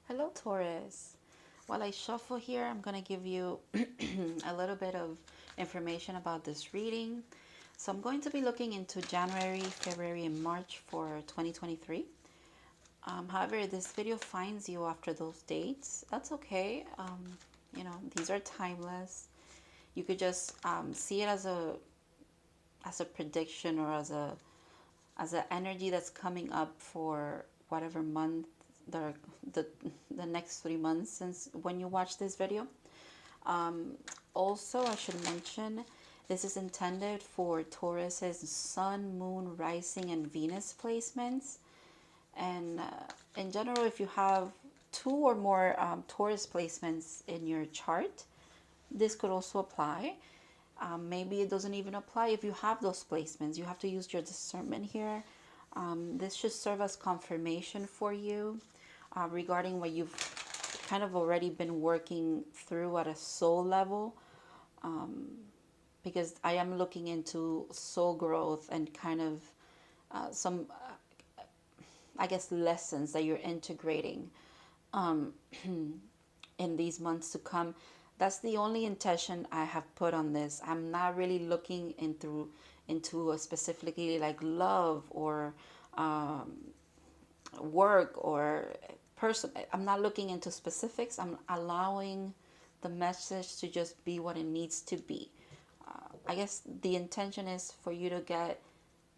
Hello, Taurus. While I shuffle here, I'm going to give you a little bit of information about this reading. So I'm going to be looking into January, February, and March for 2023. However, this video finds you after those dates. That's okay. These are timeless. You could just see it as a prediction or as an energy that's coming up for whatever month the the the next 3 months since when you watch this video. Um, Also, I should mention this is intended for Taurus's Sun, Moon, Rising, and Venus placements. And in general, if you have two or more Taurus placements in your chart, this could also apply. Maybe it doesn't even apply if you have those placements. You have to use your discernment here. This should serve as confirmation for you regarding what you've kind of already been working through at a soul level. Because I am looking into soul growth and kind of some, I guess, lessons that you're integrating um, in these months to come. That's the only intention I have put on this. I'm not really looking into a specifically like love or um, work or person. I'm not looking into specifics. I'm allowing the message to just be what it needs to be. I guess the intention is for you to get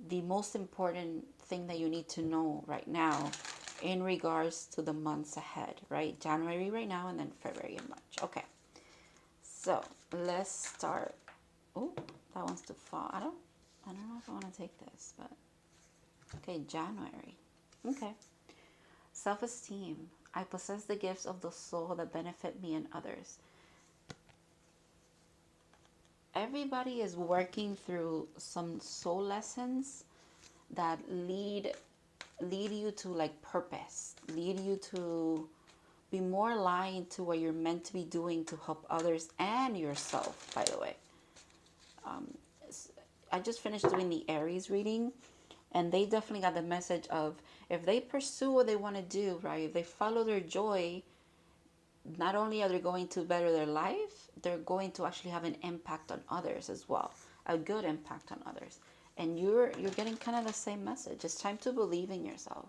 the most important thing that you need to know right now in regards to the months ahead, right? January right now and then February and March. Okay. So let's start. Oh, that wants to fall. I don't know if I want to take this, but okay, January. Okay. Self-esteem. I possess the gifts of the soul that benefit me and others. Everybody is working through some soul lessons that lead you to like purpose, lead you to be more aligned to what you're meant to be doing to help others and yourself, by the way. I just finished doing the Aries reading, and they definitely got the message of if they pursue what they want to do, right? If they follow their joy, not only are they going to better their life, they're going to actually have an impact on others as well, a good impact on others. And you're getting kind of the same message. It's time to believe in yourself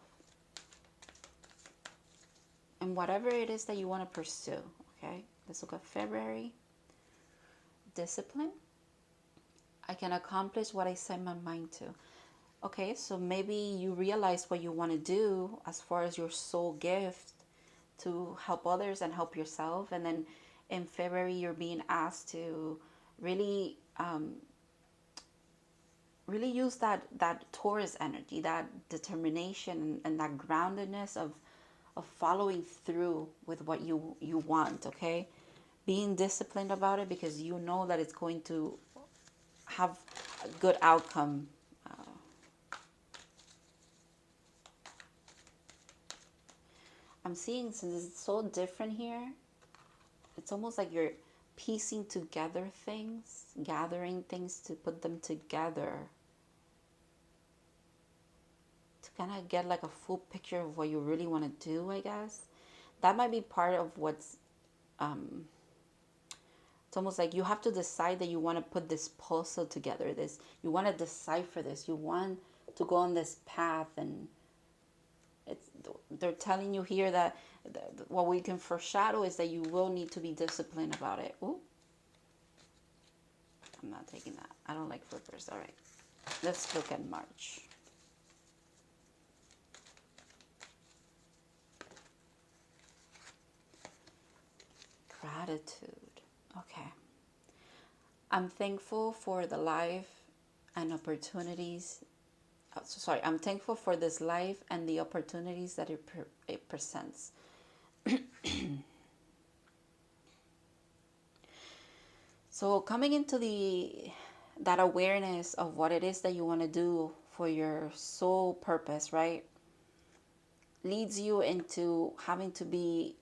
and whatever it is that you want to pursue. Okay, let's look at February. Discipline. I can accomplish what I set my mind to. Okay, so maybe you realize what you want to do as far as your soul gift to help others and help yourself. And then in February, you're being asked to really, really use that Taurus energy, that determination, and that groundedness of following through with what you want. Okay, being disciplined about it because you know that it's going to have a good outcome. I'm seeing, since it's so different here, it's almost like you're piecing together things, gathering things to put them together to kind of get like a full picture of what you really want to do, I guess. That might be part of what's, it's almost like you have to decide that you want to put this puzzle together. This, you want to decipher this. You want to go on this path, and it's, they're telling you here that what we can foreshadow is that you will need to be disciplined about it. Ooh, I'm not taking that. I don't like flippers. All right, let's look at March. Gratitude. Okay. I'm thankful for the life and opportunities. Sorry, I'm thankful for this life and the opportunities that it presents. So coming into that awareness of what it is that you want to do for your soul purpose, right, leads you into having to be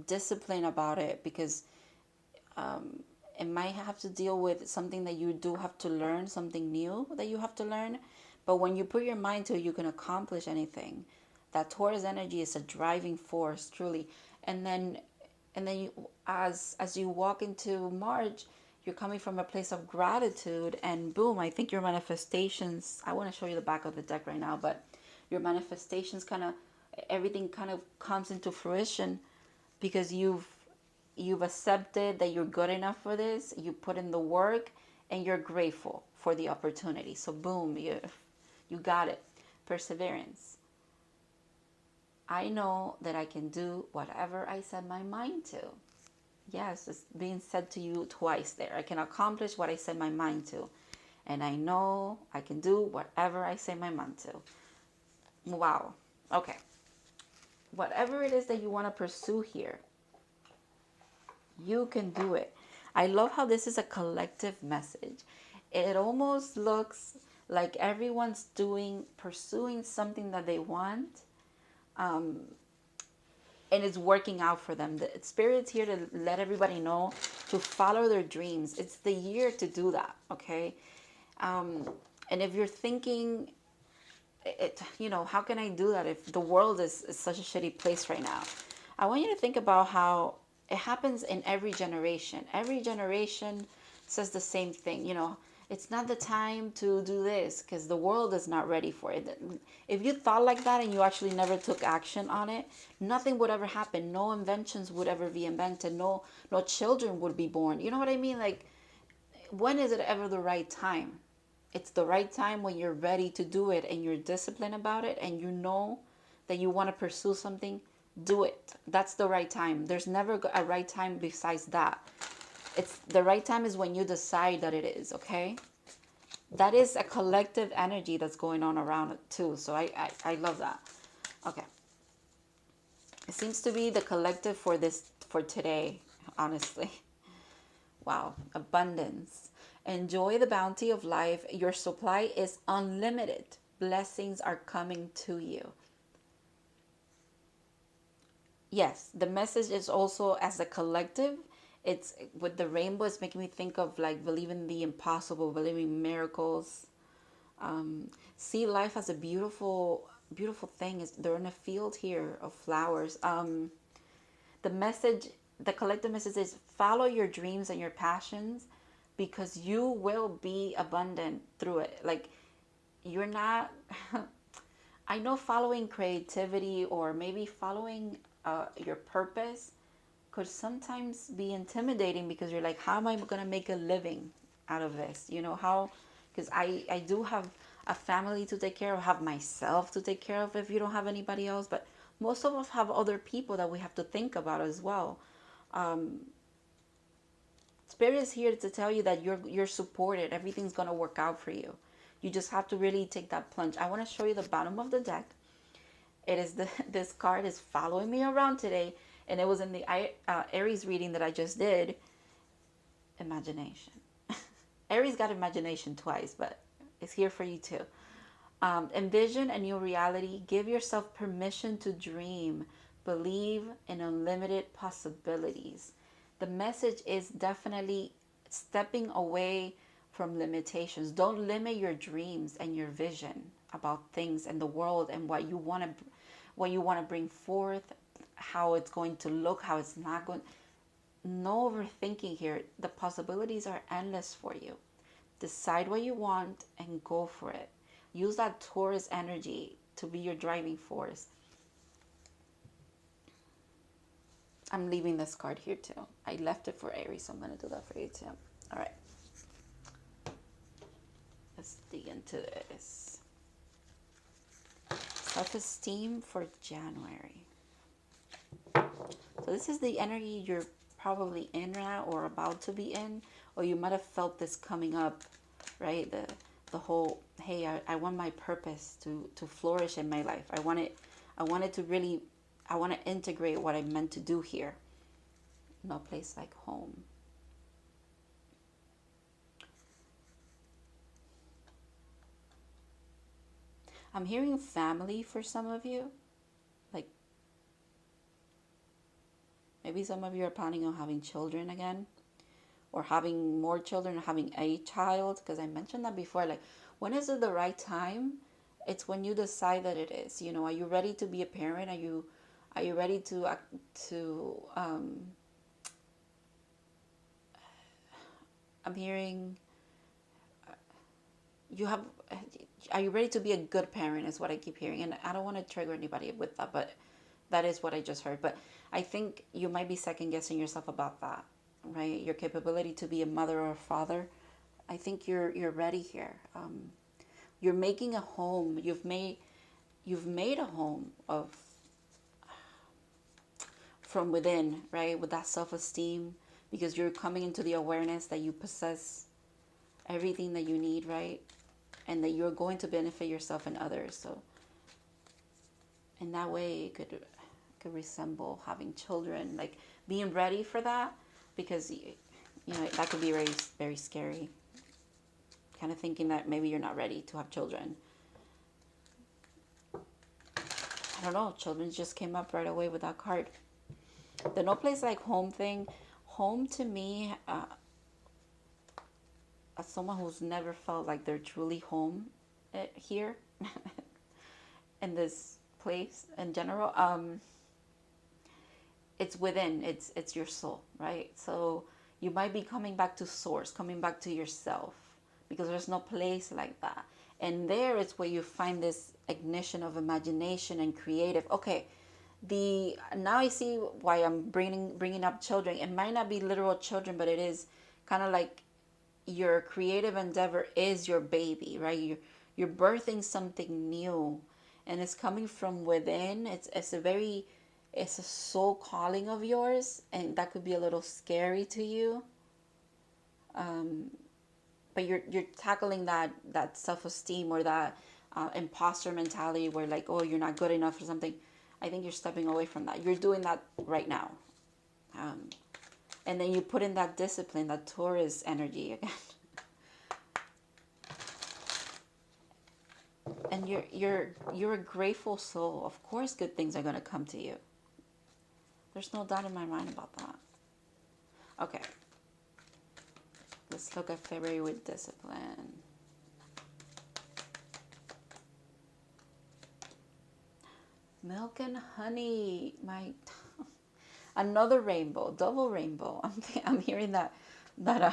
disciplined about it, because it might have to deal with something that you do have to learn, something new that you have to learn. But when you put your mind to it, you can accomplish anything. That Taurus energy is a driving force, truly. And then, as you walk into March, you're coming from a place of gratitude, and boom, I think your manifestations. I want to show you the back of the deck right now, but your manifestations kind of, everything kind of comes into fruition because you've accepted that you're good enough for this. You put in the work, and you're grateful for the opportunity. So boom, you got it. Perseverance. I know that I can do whatever I set my mind to. Yes, it's being said to you twice there. I can accomplish what I set my mind to. And I know I can do whatever I set my mind to. Wow. Okay. Whatever it is that you want to pursue here, you can do it. I love how this is a collective message. It almost looks like everyone's pursuing something that they want, and it's working out for them. The Spirit's here to let everybody know to follow their dreams. It's the year to do that, okay? And if you're thinking, how can I do that if the world is such a shitty place right now? I want you to think about how it happens in every generation. Every generation says the same thing. It's not the time to do this because the world is not ready for it. If you thought like that and you actually never took action on it, nothing would ever happen. No inventions would ever be invented. No children would be born. You know what I mean? Like, when is it ever the right time? It's the right time when you're ready to do it and you're disciplined about it and you know that you want to pursue something. Do it. That's the right time. There's never a right time besides that. It's the right time is when you decide that it is, okay? That is a collective energy that's going on around it too. So I love that. Okay. It seems to be the collective for today, honestly. Wow. Abundance. Enjoy the bounty of life. Your supply is unlimited. Blessings are coming to you. Yes, the message is also as a collective. It's with the rainbow. It's making me think of like believing the impossible, believing miracles. See life as a beautiful, beautiful thing. They're in a field here of flowers. The message, the collective message is follow your dreams and your passions because you will be abundant through it. Like, you're not, I know following creativity or maybe following your purpose could sometimes be intimidating because you're like, how am I going to make a living out of this? How, because I do have a family to take care of, have myself to take care of if you don't have anybody else, but most of us have other people that we have to think about as well. Spirit is here to tell you that you're supported. Everything's going to work out for you. You just have to really take that plunge. I want to show you the bottom of the deck. It is this card is following me around today, and it was in the Aries reading that I just did. Imagination. Aries got imagination twice, but it's here for you too. Envision a new reality. Give yourself permission to dream. Believe in unlimited possibilities. The message is definitely stepping away from limitations. Don't limit your dreams and your vision about things and the world and what you want to bring forth, how it's going to look, how it's not going. No overthinking here. The possibilities are endless for you. Decide what you want and go for it. Use that Taurus energy to be your driving force. I'm leaving this card here too. I left it for Aries, so I'm going to do that for you too. All right. Let's dig into this. Self-esteem for January. So this is the energy you're probably in now or about to be in, or you might have felt this coming up, right? The whole, hey, I want my purpose to flourish in my life. I want to integrate what I'm meant to do here. No place like home. I'm hearing family for some of you. Like, maybe some of you are planning on having children again, or having more children, or having a child, because I mentioned that before. Like, when is it the right time? It's when you decide that it is. You know, are you ready to be a parent? Are you ready to I'm hearing you have are you ready to be a good parent is what I keep hearing. And I don't want to trigger anybody with that, but that is what I just heard. But I think you might be second guessing yourself about that, right? Your capability to be a mother or a father. I think you're ready here. You're making a home. You've made a home of from within, right? With that self-esteem, because you're coming into the awareness that you possess everything that you need, right? And that you're going to benefit yourself and others. So in that way, it could resemble having children, like being ready for that, because you know that could be very very scary. Kind of thinking that maybe you're not ready to have children. I don't know. Children just came up right away with that card. The no place like home thing. Home to me, as someone who's never felt like they're truly home here in this place in general, it's within. It's your soul, right? So you might be coming back to source, coming back to yourself, because there's no place like that. And there is where you find this ignition of imagination and creative. Okay, the now I see why I'm bringing up children. It might not be literal children, but it is kind of like your creative endeavor is your baby, right? You're birthing something new, and it's coming from within. It's a soul calling of yours, and that could be a little scary to you. But you're tackling that self esteem or that imposter mentality where like, oh, you're not good enough or something. I think you're stepping away from that. You're doing that right now. Um, and then you put in that discipline, that Taurus energy again. And you're a grateful soul. Of course good things are going to come to you. There's no doubt in my mind about that. Okay. Let's look at February with discipline. Milk and honey. My another rainbow, double rainbow. I'm hearing that I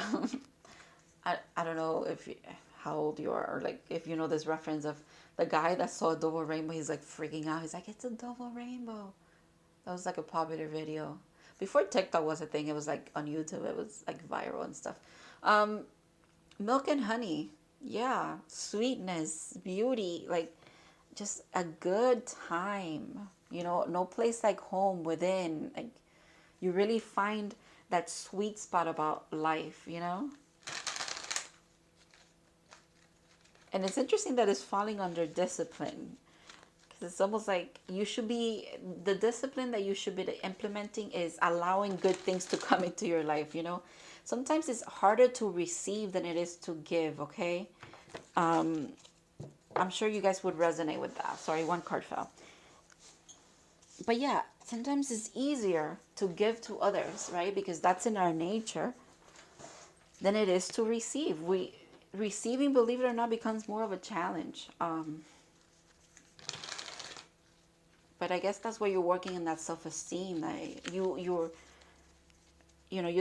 don't know if how old you are, or like if you know this reference of the guy that saw a double rainbow. He's like freaking out. He's like, it's a double rainbow. That was like a popular video before TikTok was a thing. It was like on YouTube. It was like viral and stuff. Um, Milk and honey, yeah, sweetness, beauty, like just a good time. You know, no place like home within. Like you really find that sweet spot about life. You know. And it's interesting that it's falling under discipline, because it's almost like you should be the discipline that you should be implementing is allowing good things to come into your life. You know, sometimes it's harder to receive than it is to give. Okay, I'm sure you guys would resonate with that. Sorry, one card fell. But yeah, sometimes it's easier to give to others, right? Because that's in our nature than it is to receive. We receiving, believe it or not, becomes more of a challenge. But I guess that's where you're working in that self-esteem. That you're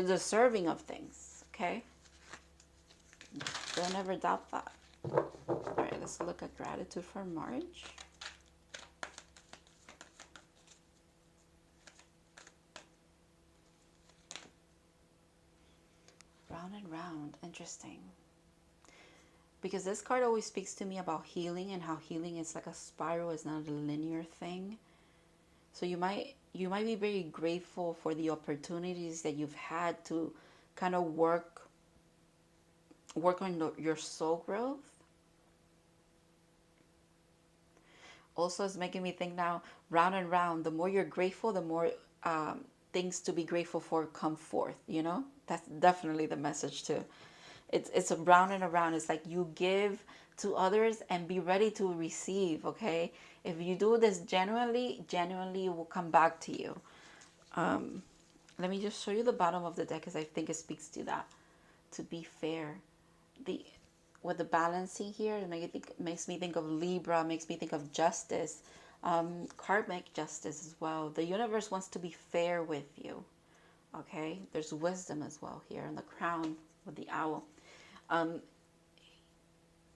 deserving of things. Okay, don't ever doubt that. All right, let's look at gratitude for March. Round and round. Interesting. Because this card always speaks to me about healing, and how healing is like a spiral, it's not a linear thing. So you might be very grateful for the opportunities that you've had to kind of work on your soul growth. Also, it's making me think now, round and round, the more you're grateful, the more things to be grateful for come forth, you know? That's definitely the message too. It's a round and around. It's like you give to others and be ready to receive, okay? If you do this genuinely it will come back to you. Let me just show you the bottom of the deck, because I think it speaks to that. To be fair, the with the balancing here, it makes me think of Libra, makes me think of justice, karmic justice as well. The universe wants to be fair with you. Okay, there's wisdom as well here in the crown with the owl. Um,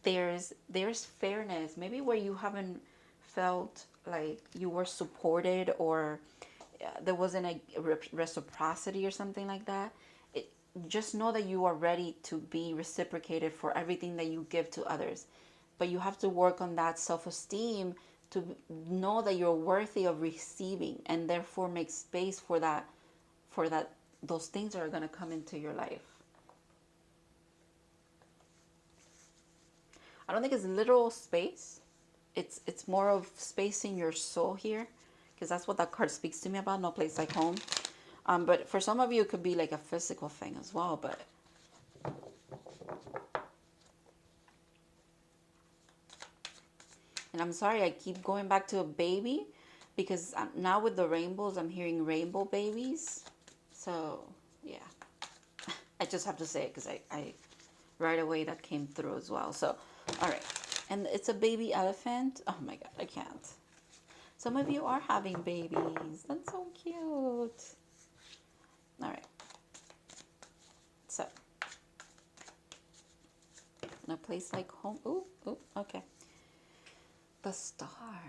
there's fairness, maybe where you haven't felt like you were supported, or there wasn't a reciprocity or something like that. it, just know that you are ready to be reciprocated for everything that you give to others, but you have to work on that self-esteem to know that you're worthy of receiving, and therefore make space for that, those things that are going to come into your life. I don't think it's literal space. It's more of space in your soul here, because that's what that card speaks to me about. No place like home. But for some of you, it could be like a physical thing as well. But and I'm sorry, I keep going back to a baby, because now with the rainbows, I'm hearing rainbow babies. So yeah, I just have to say it because I right away that came through as well. So all right, and it's a baby elephant. Oh my god, I can't. Some of you are having babies. That's so cute. All right. So, in a place like home. Ooh, ooh, okay. The star.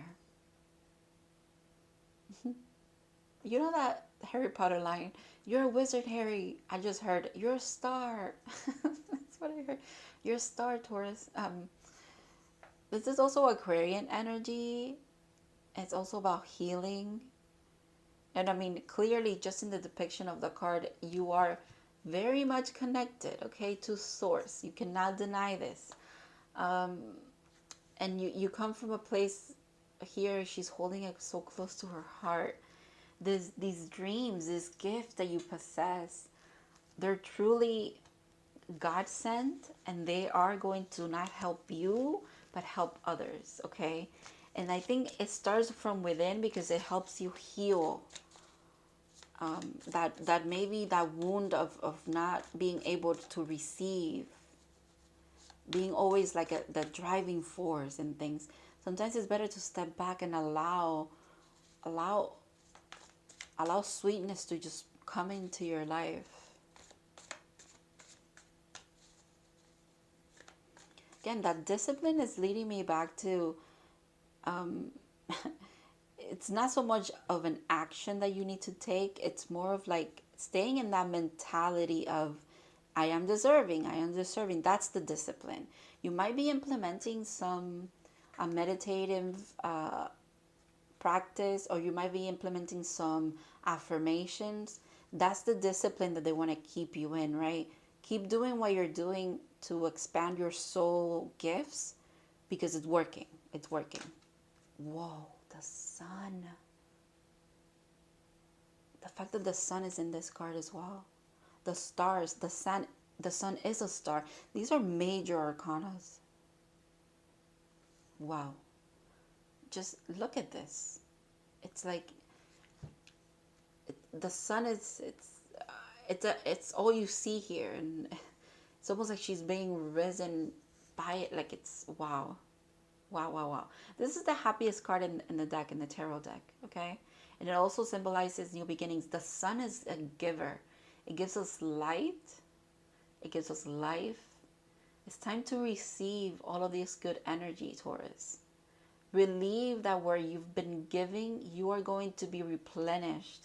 You know that Harry Potter line? You're a wizard, Harry. I just heard, you're a star. That's what I heard. You're a star, Taurus. This is also Aquarian energy. It's also about healing. And I mean, clearly, just in the depiction of the card, you are very much connected, okay, to source. You cannot deny this. And you come from a place here, she's holding it so close to her heart. These dreams, this gift that you possess, they're truly God sent, and they are going to not help you, but help others, okay? And I think it starts from within, because it helps you heal that maybe that wound of not being able to receive, being always like the driving force and things. Sometimes it's better to step back and allow sweetness to just come into your life. Again, that discipline is leading me back to it's not so much of an action that you need to take. It's more of like staying in that mentality of I am deserving, I am deserving. That's the discipline. You might be implementing some meditative practice, or you might be implementing some affirmations. That's the discipline that they want to keep you in, right? Keep doing what you're doing to expand your soul gifts, because it's working. It's working. Whoa, the sun. The fact that the sun is in this card as well. The stars, the sun is a star. These are major arcanas. Wow. Just look at this. It's like the sun is it's all you see here, and it's almost like she's being risen by it. Like it's wow. Wow, wow, wow. This is the happiest card in the deck, in the tarot deck, okay? And it also symbolizes new beginnings. The sun is a giver. It gives us light. It gives us life. It's time to receive all of this good energy, Taurus. Believe that where you've been giving, you are going to be replenished.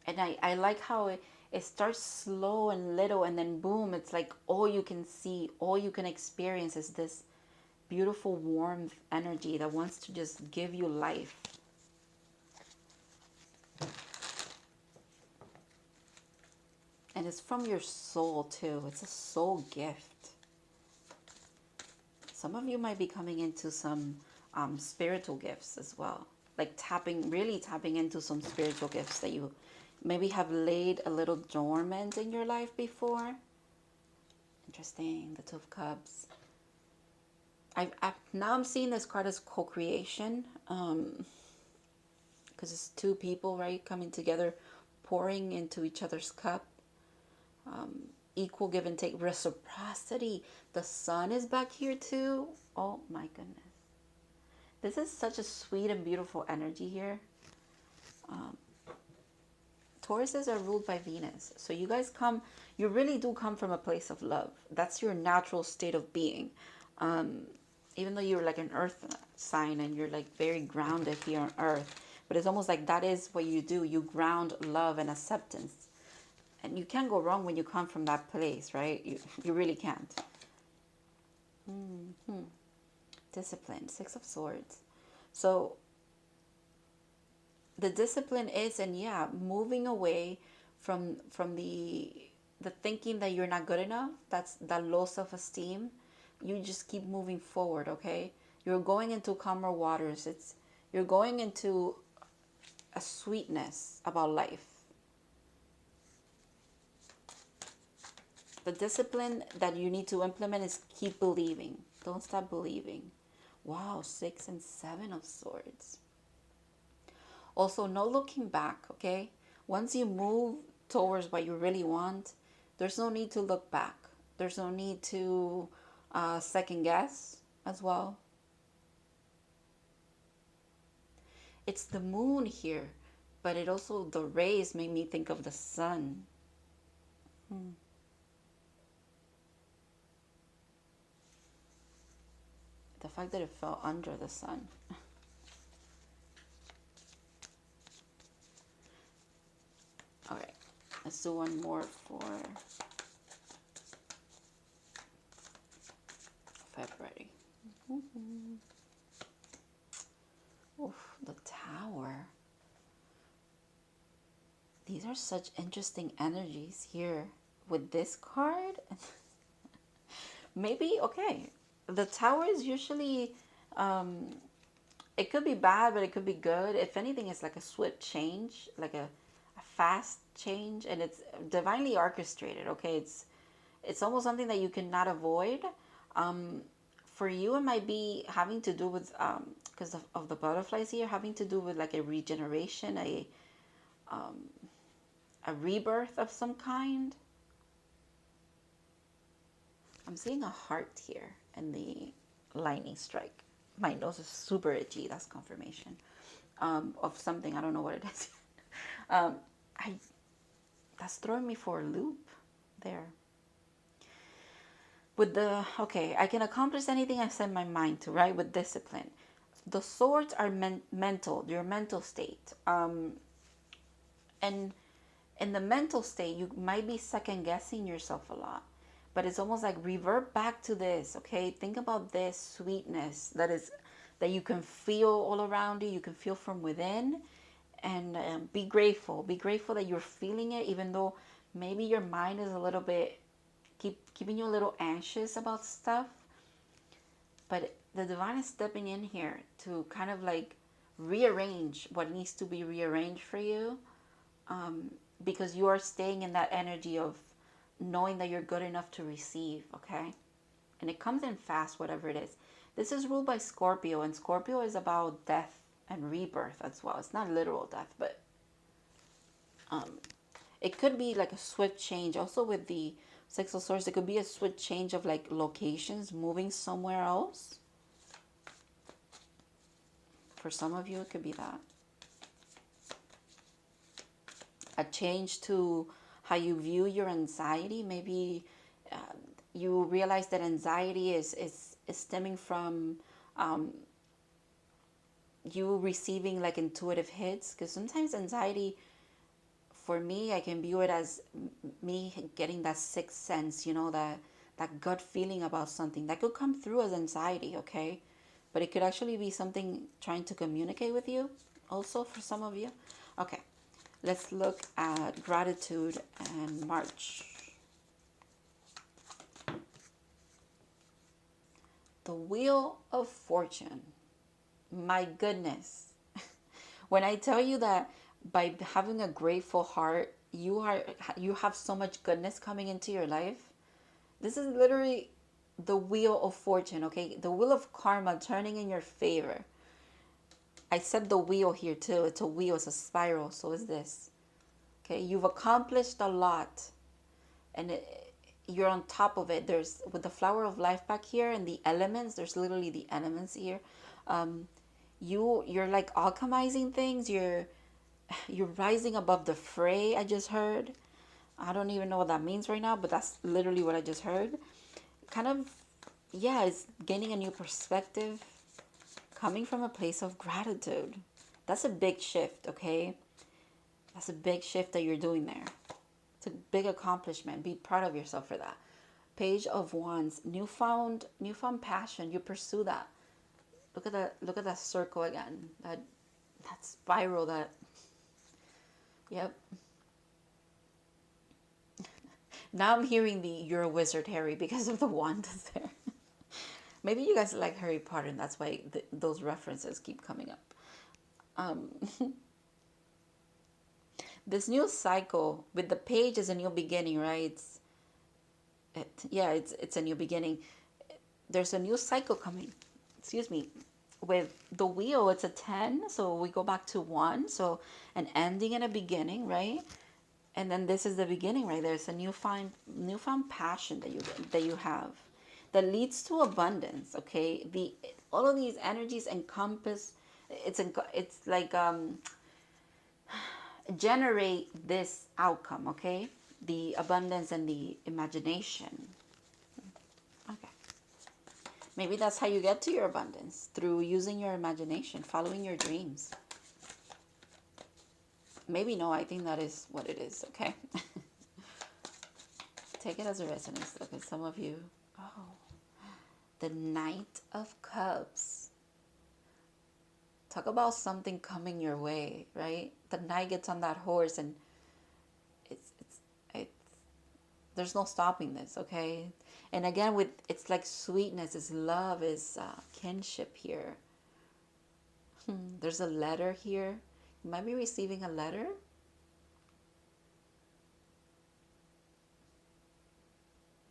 And I like how it starts slow and little, and then boom, it's like all you can see, all you can experience is this beautiful warmth energy that wants to just give you life. And it's from your soul too. It's a soul gift. Some of you might be coming into some spiritual gifts as well. Like really tapping into some spiritual gifts that you maybe have laid a little dormant in your life before. Interesting, the Two of Cups. Now I'm seeing this card as co-creation, because it's two people, right, coming together, pouring into each other's cup. equal give and take, reciprocity. The sun is back here too. Oh my goodness. This is such a sweet and beautiful energy here. Tauruses are ruled by Venus. So you guys come, you really do come from a place of love. That's your natural state of being. Even though you're like an earth sign and you're like very grounded here on earth, but it's almost like that is what you do. You ground love and acceptance. And you can't go wrong when you come from that place, right? You really can't. Discipline, Six of Swords. So the discipline is, and yeah, moving away from the thinking that you're not good enough. That's that low self-esteem. You just keep moving forward, okay? You're going into calmer waters. You're going into a sweetness about life. The discipline that you need to implement is keep believing. Don't stop believing. Wow, 6 and 7 of Swords. Also, no looking back, okay? Once you move towards what you really want, there's no need to look back. There's no need to second guess as well. It's the moon here, but it also, the rays made me think of the sun. The fact that it fell under the sun. All right, let's do one more for February. Oof, the Tower. These are such interesting energies here with this card. Maybe, okay, the Tower is usually, it could be bad, but it could be good. If anything, it's like a swift change, like a fast change, and it's divinely orchestrated, okay? It's almost something that you cannot avoid. For you, it might be having to do with, because of the butterflies here, having to do with like a regeneration, a rebirth of some kind. I'm seeing a heart here and the lightning strike. My nose is super itchy. That's confirmation of something. I don't know what it is. That's throwing me for a loop there. With the, okay, I can accomplish anything I set my mind to, right? With discipline. The swords are mental, your mental state. And in the mental state, you might be second guessing yourself a lot. But it's almost like revert back to this, okay? Think about this sweetness that you can feel all around you. You can feel from within. And be grateful. Be grateful that you're feeling it, even though maybe your mind is a little bit, keeping you a little anxious about stuff. But the divine is stepping in here to kind of like rearrange what needs to be rearranged for you. Because you are staying in that energy of knowing that you're good enough to receive, okay? And it comes in fast, whatever it is. This is ruled by Scorpio, and Scorpio is about death and rebirth as well. It's not literal death, but it could be like a swift change. Also with the Six of Swords, it could be a swift change of like locations, moving somewhere else. For some of you, it could be that. A change to how you view your anxiety. Maybe you realize that anxiety is stemming from you receiving like intuitive hits. Because sometimes anxiety, for me, I can view it as me getting that sixth sense, you know, that gut feeling about something. That could come through as anxiety, okay? But it could actually be something trying to communicate with you also for some of you. Okay, let's look at gratitude and March. The Wheel of Fortune. My goodness. When I tell you that by having a grateful heart, you have so much goodness coming into your life. This is literally the Wheel of Fortune, okay? The wheel of karma turning in your favor. I said the wheel here too. It's a wheel, it's a spiral. So is this. Okay, you've accomplished a lot. And you're on top of it. There's with the flower of life back here and the elements, there's literally the elements here. um you're like alchemizing things. You're rising above the fray. I just heard. I don't even know what that means right now, but that's literally what I just heard. Kind of, yeah, it's gaining a new perspective, coming from a place of gratitude. That's a big shift, okay? That's a big shift that you're doing there. It's a big accomplishment. Be proud of yourself for that. Page of Wands, newfound passion. You pursue that. Look at that circle again. That spiral. That, yep. Now I'm hearing the "You're a wizard, Harry" because of the wand there. Maybe you guys like Harry Potter, and that's why those references keep coming up. Um, this new cycle with the page is a new beginning, right? It's a new beginning. There's a new cycle coming. Excuse me. With the wheel, it's a 10, so we go back to 1, so an ending and a beginning, right? And then this is the beginning, right? There's a newfound passion that you have that leads to abundance. Okay, the all of these energies encompass. It's like generate this outcome. Okay, the abundance and the imagination. Okay, maybe that's how you get to your abundance, through using your imagination, following your dreams. Maybe no, I think that is what it is, okay? Take it as a resonance. Look at some of you. Oh, the Knight of Cups. Talk about something coming your way, right? The knight gets on that horse and it's there's no stopping this, okay? And again, with it's like sweetness, it's love, is kinship here. There's a letter here. You might be receiving a letter.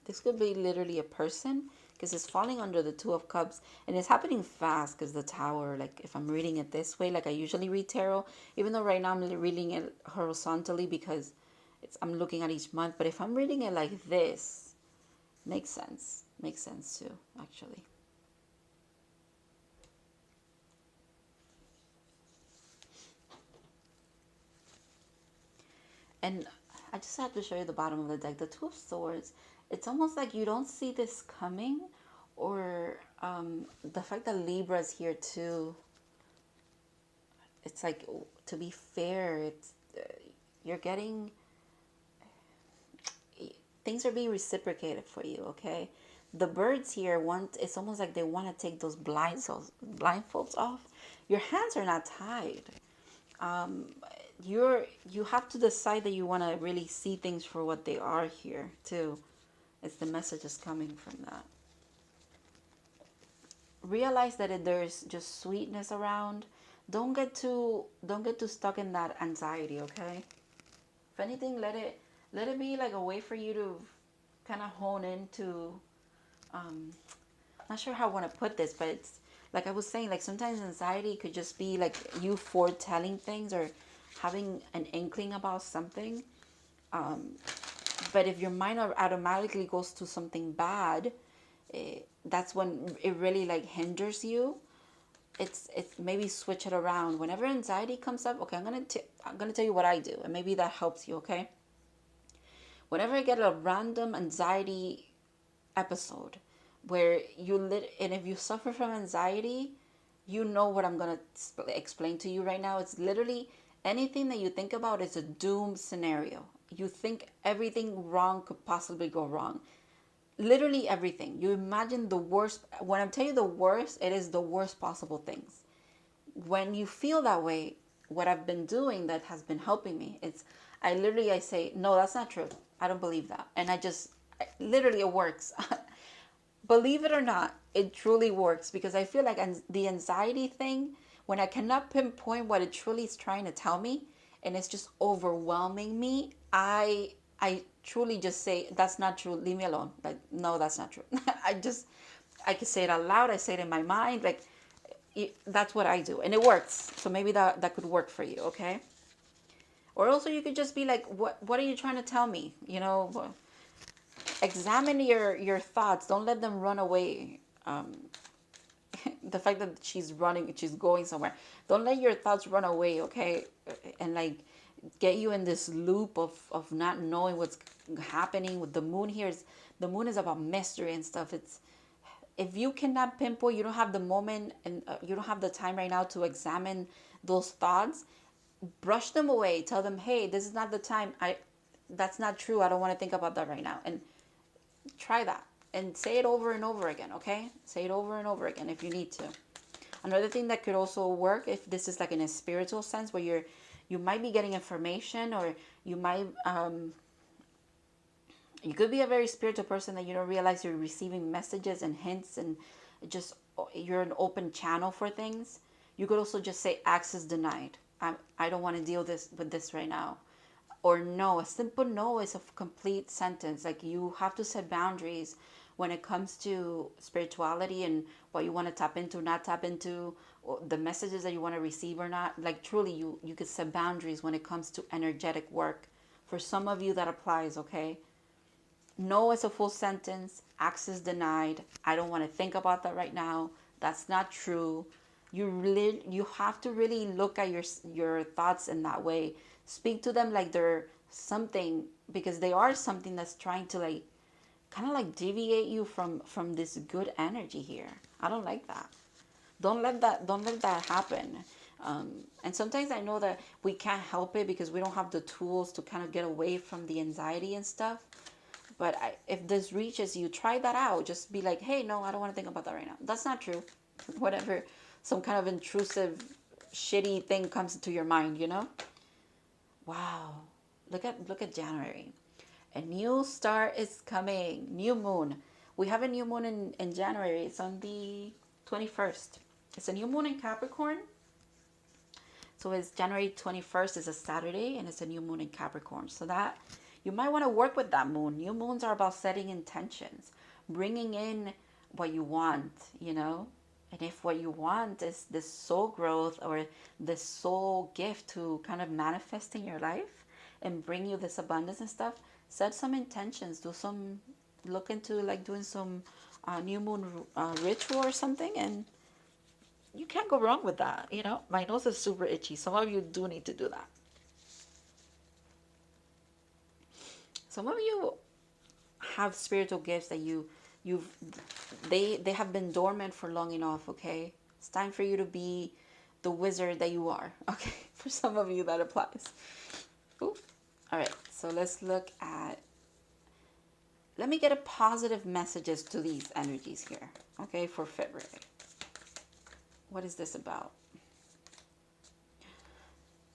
This could be literally a person, because it's falling under the Two of Cups, and it's happening fast because the Tower, like if I'm reading it this way, like I usually read tarot, even though right now I'm reading it horizontally because I'm looking at each month, but if I'm reading it like this, makes sense. Makes sense too, actually. And I just have to show you the bottom of the deck. The Two of Swords, it's almost like you don't see this coming, or the fact that Libra's here too. It's like, to be fair, it's you're getting, things are being reciprocated for you, okay? The birds here it's almost like they want to take those blindfolds off. Your hands are not tied. You have to decide that you want to really see things for what they are here too. It's the message is coming from that. Realize that there's just sweetness around. Don't get too stuck in that anxiety, okay? If anything, let it be like a way for you to kind of hone into, not sure how I want to put this, but it's like I was saying, like sometimes anxiety could just be like you foretelling things or having an inkling about something. But if your mind automatically goes to something bad, that's when it really like hinders you. It's maybe switch it around. Whenever anxiety comes up, okay, I'm gonna tell you what I do, and maybe that helps you, okay? Whenever I get a random anxiety episode where and if you suffer from anxiety, you know what I'm going to explain to you right now. It's literally anything that you think about is a doom scenario. You think everything wrong could possibly go wrong. Literally everything. You imagine the worst. When I'm telling you the worst, it is the worst possible things. When you feel that way, what I've been doing that has been helping me, I say, no, that's not true. I don't believe that. And literally it works. Believe it or not, it truly works, because I feel like the anxiety thing, when I cannot pinpoint what it truly is trying to tell me, and it's just overwhelming me, I truly just say, that's not true. Leave me alone. Like, no, that's not true. I can say it out loud. I say it in my mind. Like, that's what I do, and it works. So maybe that could work for you, okay? Or also you could just be like, what are you trying to tell me? examine your thoughts. Don't let them run away. The fact that she's running, she's going somewhere. Don't let your thoughts run away, okay? And like get you in this loop of not knowing what's happening with the moon here. The moon is about mystery and stuff. It's if you cannot pinpoint, you don't have the moment and you don't have the time right now to examine those thoughts, brush them away. Tell them, hey, this is not the time. That's not true. I don't want to think about that right now. And try that and say it over and over again, okay? Say it over and over again if you need to. Another thing that could also work, if this is like in a spiritual sense where you might be getting information, or you might you could be a very spiritual person that you don't realize you're receiving messages and hints, and just you're an open channel for things. You could also just say access denied. I don't want to deal with this right now. Or no, a simple no is a complete sentence. Like you have to set boundaries when it comes to spirituality and what you want to tap into, not tap into, or the messages that you want to receive or not. Like truly, you could set boundaries when it comes to energetic work. For some of you that applies, okay? No is a full sentence. Access denied. I don't want to think about that right now. That's not true. You have to really look at your thoughts in that way. Speak to them like they're something, because they are something that's trying to like kind of like deviate you from this good energy here. I don't like that. Don't let that happen. And sometimes I know that we can't help it because we don't have the tools to kind of get away from the anxiety and stuff. But if this reaches you, try that out. Just be like, hey, no, I don't want to think about that right now. That's not true. Whatever, some kind of intrusive, shitty thing comes into your mind, you know? Wow. Look at January. A new star is coming. New moon. We have a new moon in January. It's on the 21st. It's a new moon in Capricorn. So it's January 21st is a Saturday, and it's a new moon in Capricorn. So that you might want to work with that moon. New moons are about setting intentions, bringing in what you want, you know? And if what you want is this soul growth or this soul gift to kind of manifest in your life and bring you this abundance and stuff, set some intentions. Look into like doing some new moon ritual or something, and you can't go wrong with that. You know, my nose is super itchy. Some of you do need to do that. Some of you have spiritual gifts that you've they have been dormant for long enough, okay? It's time for you to be the wizard that you are, okay? For some of you that applies. Ooh. All right, so let me get a positive messages to these energies here, okay, for February. What is this about?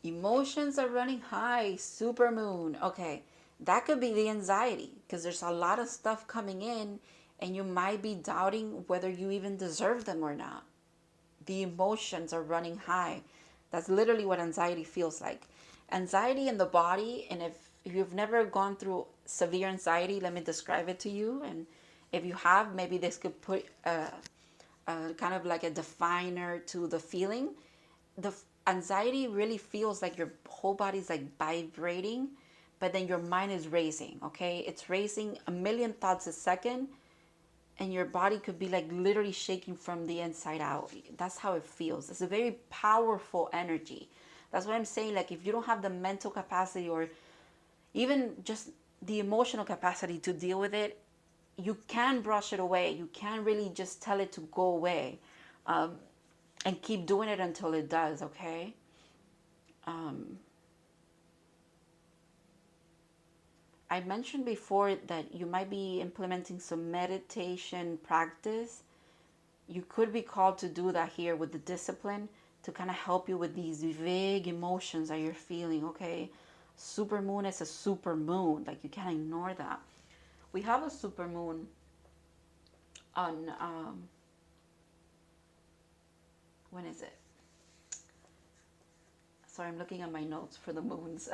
Emotions are running high, super moon. Okay, that could be the anxiety because there's a lot of stuff coming in and you might be doubting whether you even deserve them or not. The emotions are running high. That's literally what anxiety feels like. Anxiety in the body, and if you've never gone through severe anxiety, let me describe it to you. And if you have, maybe this could put kind of like a definer to the feeling. The anxiety really feels like your whole body's like vibrating, but then your mind is racing, okay? It's racing a million thoughts a second, and your body could be like literally shaking from the inside out. That's how it feels. It's a very powerful energy. That's what I'm saying. Like if you don't have the mental capacity or even just the emotional capacity to deal with it, you can brush it away. You can really just tell it to go away, and keep doing it until it does, okay? I mentioned before that you might be implementing some meditation practice. You could be called to do that here with the discipline to kind of help you with these vague emotions that you're feeling, okay? Super moon is a super moon. Like you can't ignore that. We have a super moon on, when is it? Sorry, I'm looking at my notes for the moons.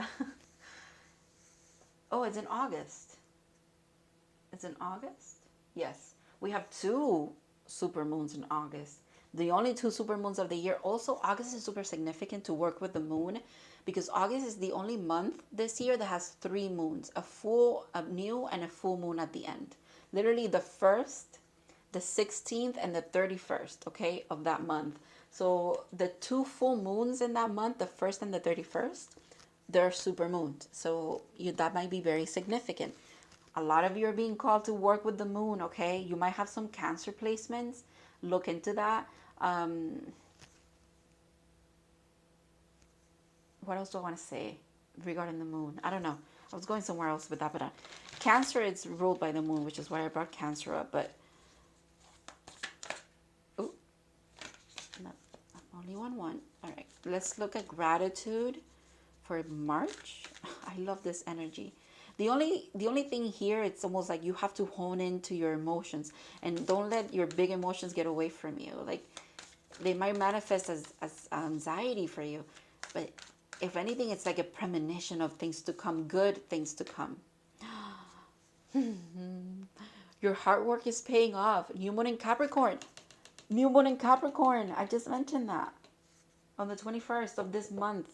Oh, it's in August. It's in August? Yes. We have two super moons in August. the only two super moons of the year. Also, August is super significant to work with the moon, because August is the only month this year that has three moons, a new and a full moon at the end. Literally the 1st, the 16th, and the 31st, okay, of that month. So the two full moons in that month, the 1st and the 31st, they're super moons. So that might be very significant. A lot of you are being called to work with the moon, okay? You might have some Cancer placements. Look into that. What else do I want to say regarding the moon? I don't know. I was going somewhere else with that, but Cancer is ruled by the moon, which is why I brought Cancer up. But oh, no, only one. All right, let's look at gratitude for March. I love this energy. The only thing here, it's almost like you have to hone into your emotions and don't let your big emotions get away from you. Like, they might manifest as anxiety for you, but if anything, it's like a premonition of things to come, good things to come. Your hard work is paying off. New moon in Capricorn. New moon in Capricorn. I just mentioned that on the 21st of this month.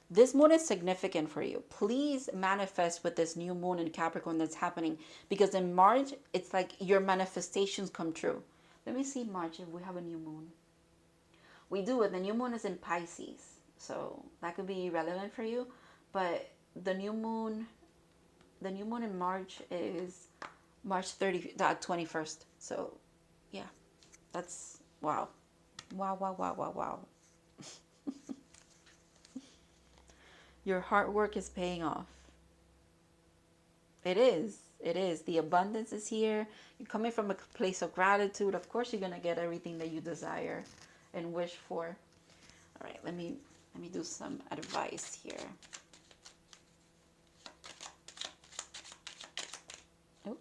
This moon is significant for you. Please manifest with this new moon in Capricorn that's happening, because in March, it's like your manifestations come true. Let me see March if we have a new moon. We do it. The new moon is in Pisces, so that could be relevant for you. But the new moon in March is March 21st. So yeah, that's wow. Wow. Your hard work is paying off. It is. The abundance is here. You're coming from a place of gratitude. Of course, you're gonna get everything that you desire and wish for. All right, let me do some advice here. Oh,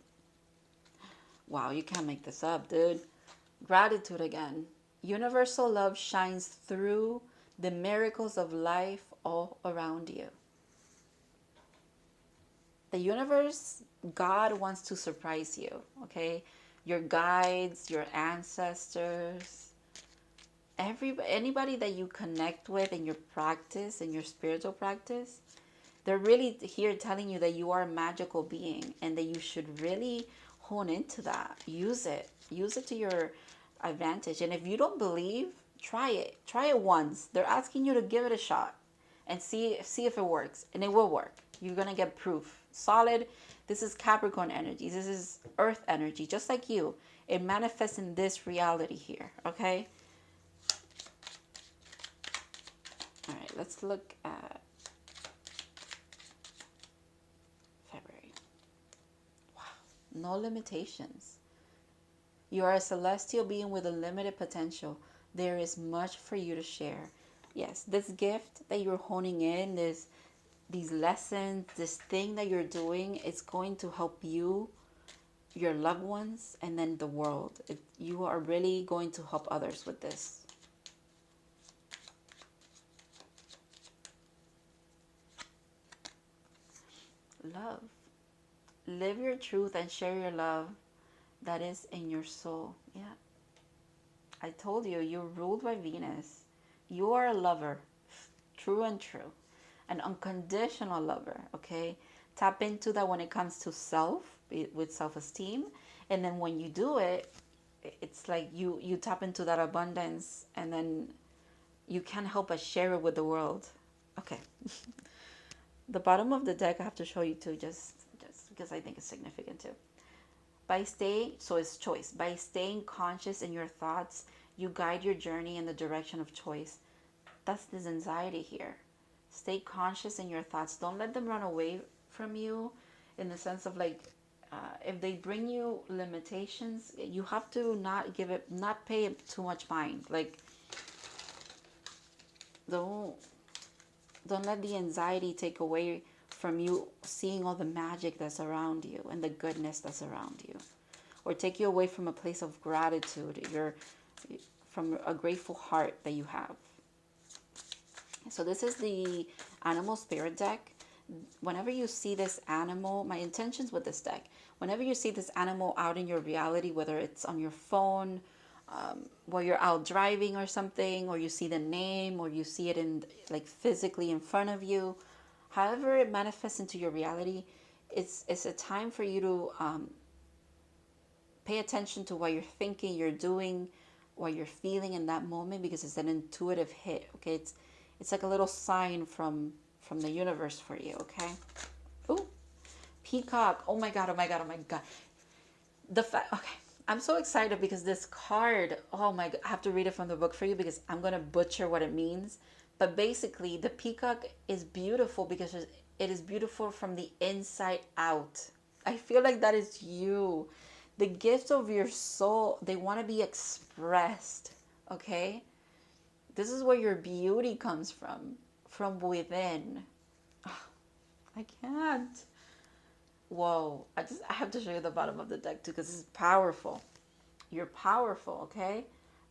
wow, you can't make this up, dude. Gratitude again. Universal love shines through the miracles of life all around you. The universe, God wants to surprise you, okay? Your guides, your ancestors, anybody that you connect with in your practice, in your spiritual practice, they're really here telling you that you are a magical being and that you should really hone into that. Use it to your advantage. And if you don't believe, try it once. They're asking you to give it a shot and see if it works, and it will work. You're gonna get proof, solid. This is Capricorn energy, this is earth energy, just like you. It manifests in this reality here, okay? All right, let's look at February. Wow, no limitations. You are a celestial being with a limited potential. There is much for you to share. Yes, this gift that you're honing in, these lessons, this thing that you're doing, it's going to help you, your loved ones, and then the world. You are really going to help others with this. Love. Live your truth and share your love that is in your soul. Yeah. I told you, you're ruled by Venus. You are a lover, true and true. An unconditional lover, okay? Tap into that when it comes to self, with self-esteem. And then when you do it, it's like you tap into that abundance, and then you can't help but share it with the world. Okay. The bottom of the deck I have to show you too, just because I think it's significant too. So it's choice. By staying conscious in your thoughts, you guide your journey in the direction of choice. That's this anxiety here. Stay conscious in your thoughts. Don't let them run away from you, in the sense of like, if they bring you limitations, you have to not pay it too much mind. Like, don't let the anxiety take away from you seeing all the magic that's around you and the goodness that's around you, or take you away from a place of gratitude, from a grateful heart that you have. So this is the animal spirit deck. Whenever you see this animal, my intentions with this deck, whenever you see this animal out in your reality, whether it's on your phone, while you're out driving or something, or you see the name, or you see it in like physically in front of you. However it manifests into your reality, it's a time for you to pay attention to what you're thinking, you're doing, what you're feeling in that moment, because it's an intuitive hit. Okay, it's like a little sign from the universe for you. Okay. Ooh, peacock. Oh my god. Oh my god. Oh my god. The fact. Okay. I'm so excited because this card, oh my god, I have to read it from the book for you because I'm going to butcher what it means. But basically, the peacock is beautiful because it is beautiful from the inside out. I feel like that is you. The gifts of your soul, they want to be expressed, okay? This is where your beauty comes from within. I can't. Whoa, I have to show you the bottom of the deck too because it's powerful. You're powerful, okay?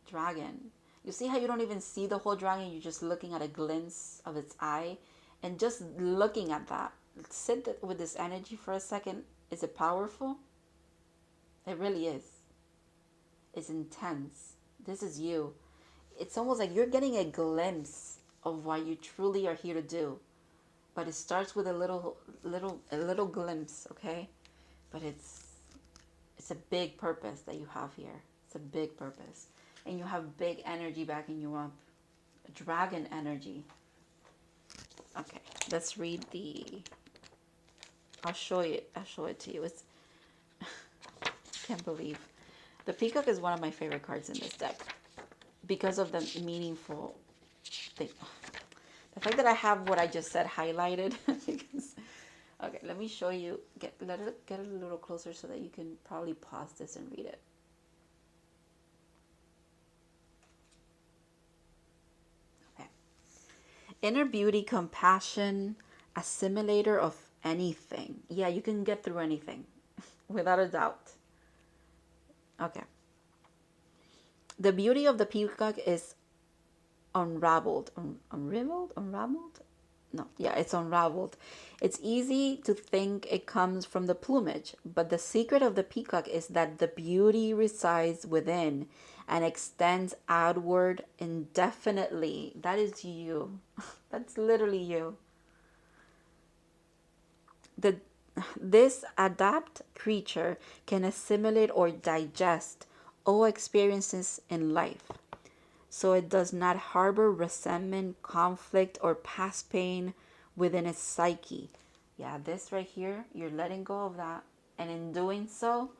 Dragon. You see how you don't even see the whole dragon, you're just looking at a glimpse of its eye, and just looking at that. Sit with this energy for a second. Is it powerful? It really is. It's intense. This is you. It's almost like you're getting a glimpse of what you truly are here to do. But it starts with a little glimpse, okay? But it's a big purpose that you have here. It's a big purpose. And you have big energy backing you up. Dragon energy. Okay, let's read the I'll show it to you. It's can't believe. The peacock is one of my favorite cards in this deck because of the meaningful thing. The fact that I have what I just said highlighted. Because, okay, let me show you. Get a little closer so that you can probably pause this and read it. Okay. Inner beauty, compassion, assimilator of anything. Yeah, you can get through anything without a doubt. Okay. The beauty of the peacock is unraveled. Unraveled? No, yeah, it's unraveled. It's easy to think it comes from the plumage, but the secret of the peacock is that the beauty resides within and extends outward indefinitely. That is you. That's literally you. The this adept creature can assimilate or digest all experiences in life, so it does not harbor resentment, conflict, or past pain within its psyche. Yeah, this right here, you're letting go of that, and in doing so,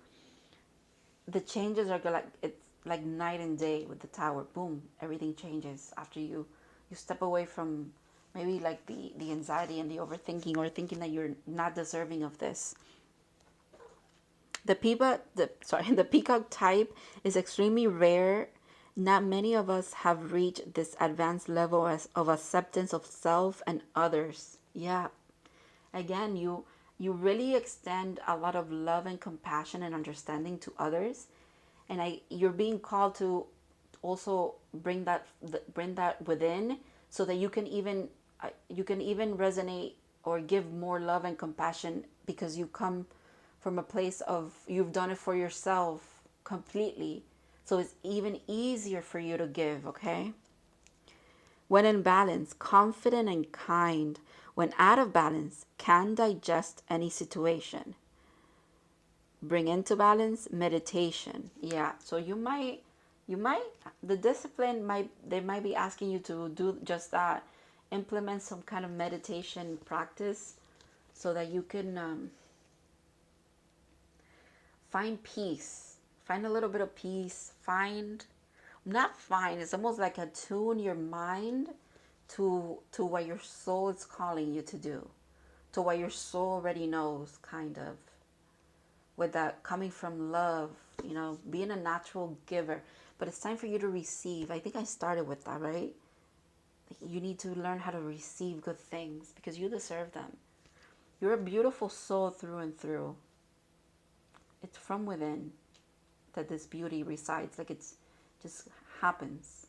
the changes are like it's like night and day with the tower. Boom, everything changes after you step away from maybe like the anxiety and the overthinking or thinking that you're not deserving of this. The peacock type is extremely rare. Not many of us have reached this advanced level of acceptance of self and others. Yeah, again, you really extend a lot of love and compassion and understanding to others, and you're being called to also bring that within, so that you can even resonate or give more love and compassion, because you come from a place of you've done it for yourself completely, so it's even easier for you to give. Okay. When in balance, confident and kind. When out of balance, can digest any situation. Bring into balance, meditation. Yeah, so you might, the discipline might, they might be asking you to do just that. Implement some kind of meditation practice so that you can find peace. Find a little bit of peace. It's almost like attune your mind to what your soul is calling you to do, to what your soul already knows, kind of, with that coming from love, being a natural giver. But it's time for you to receive. I think I started with that, right? You need to learn how to receive good things because you deserve them. You're a beautiful soul through and through. It's from within that this beauty resides. Like it's just happens.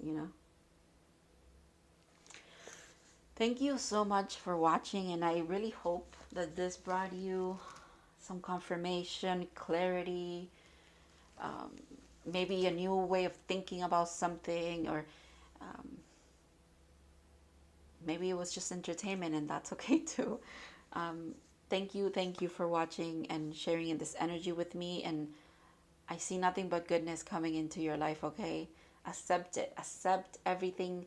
Thank you so much for watching, and I really hope that this brought you some confirmation, clarity, maybe a new way of thinking about something, or um, maybe it was just entertainment, and that's okay too. Um, thank you for watching and sharing in this energy with me. And I see nothing but goodness coming into your life, okay? Accept it. Accept everything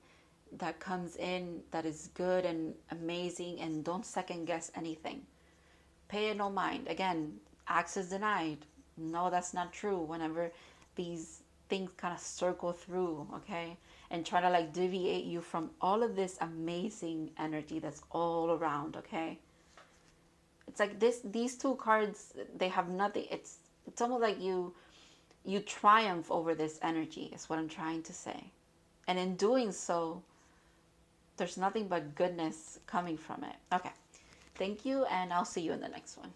that comes in that is good and amazing, and don't second guess anything. Pay it no mind. Again, access denied. No, that's not true. Whenever these things kind of circle through, okay, and try to like deviate you from all of this amazing energy that's all around, okay? It's like these two cards, they have nothing. It's almost like you triumph over this energy, is what I'm trying to say. And in doing so, there's nothing but goodness coming from it. Okay. Thank you, and I'll see you in the next one.